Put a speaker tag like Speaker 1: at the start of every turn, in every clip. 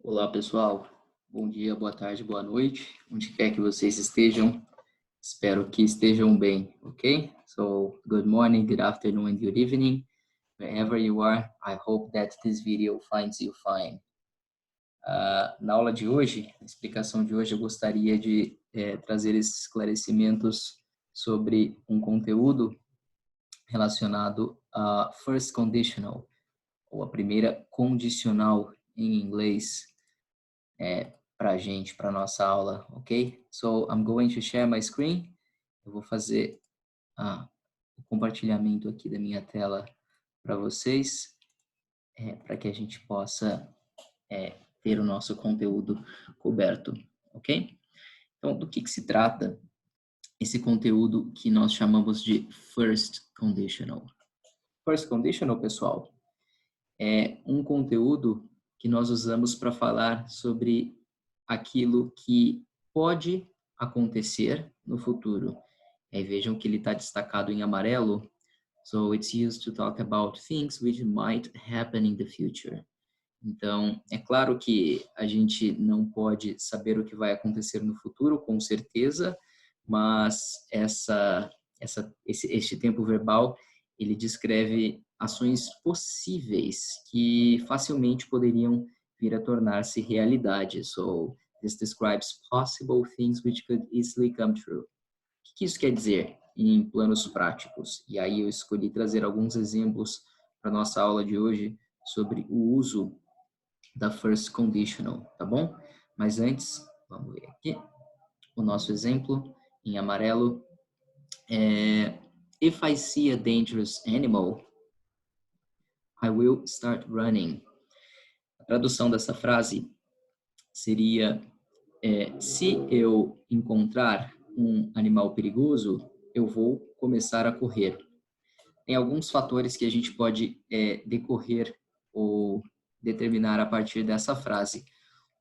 Speaker 1: Olá, pessoal. Bom dia, boa tarde, boa noite. Onde quer que vocês estejam, espero que estejam bem, ok? So, good morning, good afternoon, and good evening. Wherever you are, I hope that this video finds you fine. Na aula de hoje, na explicação de hoje, eu gostaria de trazer esses esclarecimentos sobre um conteúdo relacionado a first conditional, ou a primeira condicional em inglês, para a gente, para nossa aula, ok? So, I'm going to share my screen. Eu vou fazer o compartilhamento aqui da minha tela para vocês, para que a gente possa ter o nosso conteúdo coberto, ok? Então, do que se trata esse conteúdo que nós chamamos de First Conditional? First Conditional, pessoal, é um conteúdo que nós usamos para falar sobre aquilo que pode acontecer no futuro. Vejam que ele está destacado em amarelo. So it's used to talk about things which might happen in the future. Então, é claro que a gente não pode saber o que vai acontecer no futuro, com certeza, mas este tempo verbal, ele descreve ações possíveis que facilmente poderiam vir a tornar-se realidade. So, this describes possible things which could easily come true. O que isso quer dizer em planos práticos? E aí eu escolhi trazer alguns exemplos para nossa aula de hoje sobre o uso da first conditional, tá bom? Mas antes, vamos ver aqui o nosso exemplo em amarelo. If I see a dangerous animal, I will start running. A tradução dessa frase seria: se eu encontrar um animal perigoso, eu vou começar a correr. Tem alguns fatores que a gente pode decorrer ou determinar a partir dessa frase.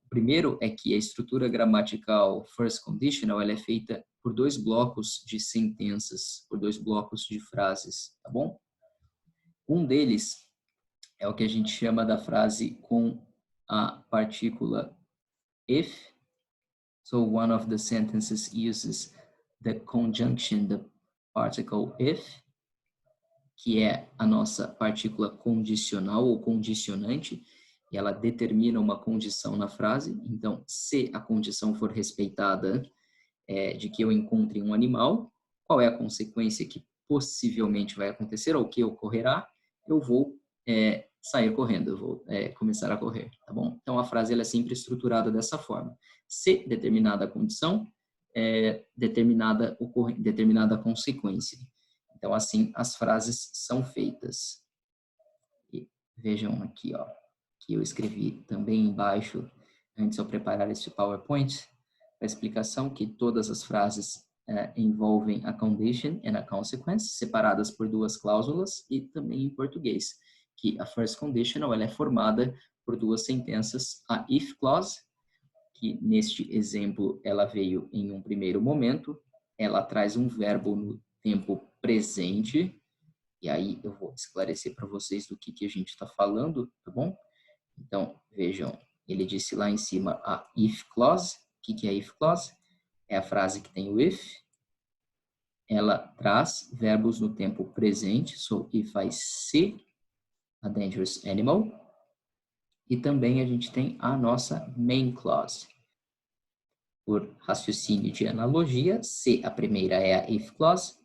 Speaker 1: O primeiro é que a estrutura gramatical first conditional ela é feita por dois blocos de sentenças, por dois blocos de frases, tá bom? Um deles é o que a gente chama da frase com a partícula if. So one of the sentences uses the conjunction, the particle if, que é a nossa partícula condicional ou condicionante, e ela determina uma condição na frase. Então, se a condição for respeitada de que eu encontre um animal, qual é a consequência que possivelmente vai acontecer ou que ocorrerá? Eu vou sair correndo, eu vou começar a correr, tá bom? Então, a frase ela é sempre estruturada dessa forma. Se determinada condição, determinada consequência. Então, assim, as frases são feitas. E vejam aqui, ó, que eu escrevi também embaixo, antes de eu preparar este PowerPoint, a explicação que todas as frases envolvem a condition and a consequence, separadas por duas cláusulas, e também em português, que a first conditional ela é formada por duas sentenças, a if clause, que neste exemplo ela veio em um primeiro momento, ela traz um verbo no tempo presente, e aí eu vou esclarecer para vocês do que a gente está falando, tá bom? Então, vejam, ele disse lá em cima a if clause. O que é a if clause? É a frase que tem o if. Ela traz verbos no tempo presente, so if I see a dangerous animal. E também a gente tem a nossa main clause. Por raciocínio de analogia, se a primeira é a if clause,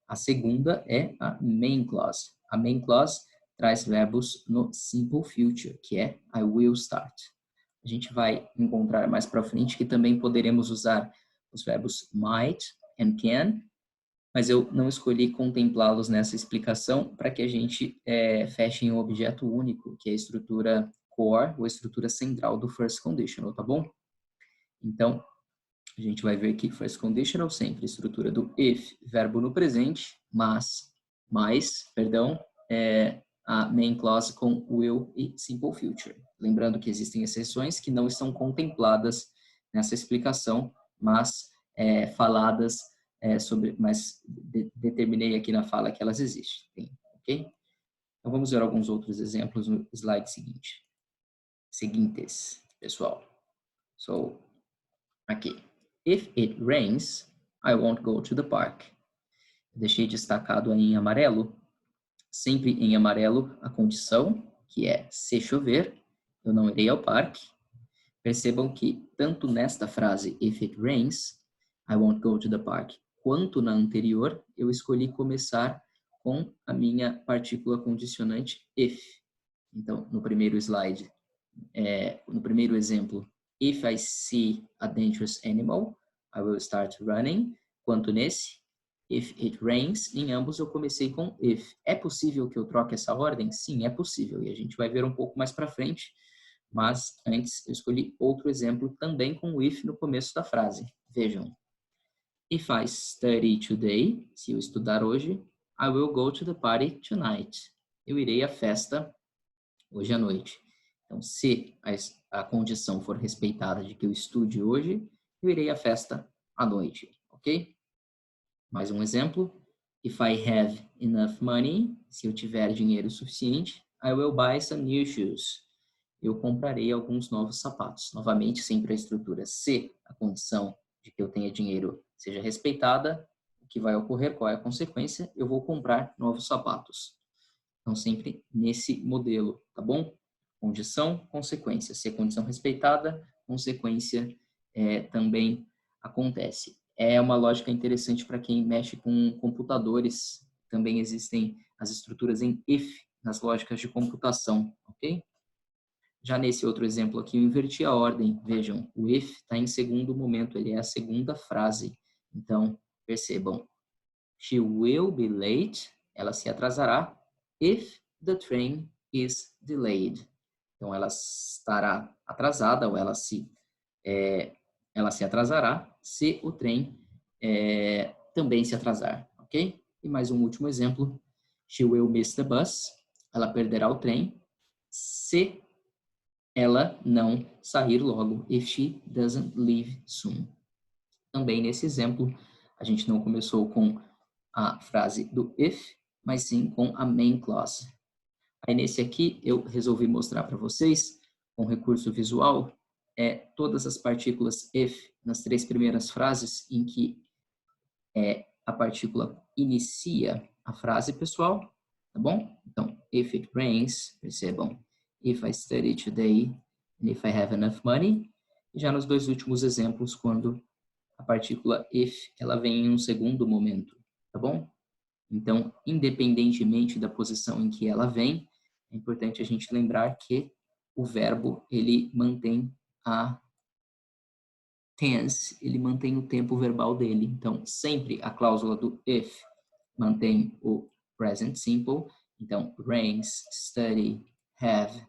Speaker 1: a segunda é a main clause. A main clause traz verbos no simple future, que é I will start. A gente vai encontrar mais para frente que também poderemos usar os verbos might and can, mas eu não escolhi contemplá-los nessa explicação para que a gente feche em um objeto único, que é a estrutura core, ou a estrutura central do first conditional, tá bom? Então, a gente vai ver que first conditional sempre estrutura do if, verbo no presente, a main clause com will e simple future. Lembrando que existem exceções que não estão contempladas nessa explicação, mas faladas mas determinei aqui na fala que elas existem, ok? Então vamos ver alguns outros exemplos no slide seguintes. pessoal. So, aqui. If it rains, I won't go to the park. Deixei destacado aí em amarelo. Sempre em amarelo a condição, que é se chover, eu não irei ao parque. Percebam que tanto nesta frase, if it rains, I won't go to the park, quanto na anterior, eu escolhi começar com a minha partícula condicionante if. Então, no primeiro slide, no primeiro exemplo, if I see a dangerous animal, I will start running. Quanto nesse, if it rains, em ambos eu comecei com if. É possível que eu troque essa ordem? Sim, é possível. E a gente vai ver um pouco mais para frente. Mas antes eu escolhi outro exemplo também com if no começo da frase. Vejam. If I study today, se eu estudar hoje, I will go to the party tonight. Eu irei à festa hoje à noite. Então, se a condição for respeitada de que eu estude hoje, eu irei à festa à noite, ok? Mais um exemplo. If I have enough money, se eu tiver dinheiro suficiente, I will buy some new shoes. Eu comprarei alguns novos sapatos. Novamente, sempre a estrutura se a condição de que eu tenha dinheiro seja respeitada, o que vai ocorrer, qual é a consequência? Eu vou comprar novos sapatos. Então, sempre nesse modelo, tá bom? Condição, consequência. Se a condição respeitada, consequência também acontece. É uma lógica interessante para quem mexe com computadores. Também existem as estruturas em if nas lógicas de computação, ok? Já nesse outro exemplo aqui, eu inverti a ordem. Vejam, o if está em segundo momento, ele é a segunda frase. Então, percebam. She will be late, ela se atrasará, if the train is delayed. Então, ela estará atrasada ou ela se atrasará se o trem também se atrasar, ok? E mais um último exemplo. She will miss the bus, ela perderá o trem se ela não sair logo, if she doesn't leave soon. Também nesse exemplo, a gente não começou com a frase do if, mas sim com a main clause. Aí nesse aqui, eu resolvi mostrar para vocês, com recurso visual, todas as partículas if nas três primeiras frases em que a partícula inicia a frase, pessoal, tá bom? Então, if it rains, percebam, if I study today, and if I have enough money. E já nos dois últimos exemplos, quando a partícula if, ela vem em um segundo momento, tá bom? Então, independentemente da posição em que ela vem, é importante a gente lembrar que o verbo, ele mantém a tense, ele mantém o tempo verbal dele. Então, sempre a cláusula do if mantém o present simple. Então, rains, study, have,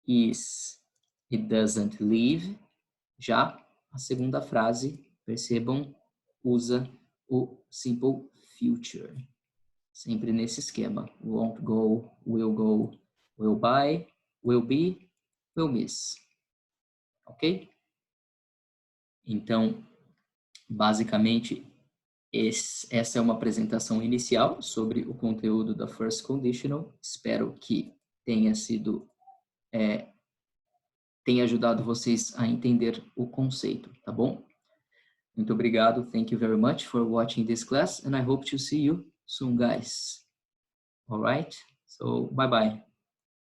Speaker 1: is, it doesn't leave. Já a segunda frase, percebam, usa o simple future. Sempre nesse esquema. Won't go, will buy, will be, will miss. Ok? Então, basicamente, essa é uma apresentação inicial sobre o conteúdo da First Conditional. Espero que tenha ajudado vocês a entender o conceito, tá bom? Muito obrigado. Thank you very much for watching this class, and I hope to see you soon, guys. All right? So, bye-bye.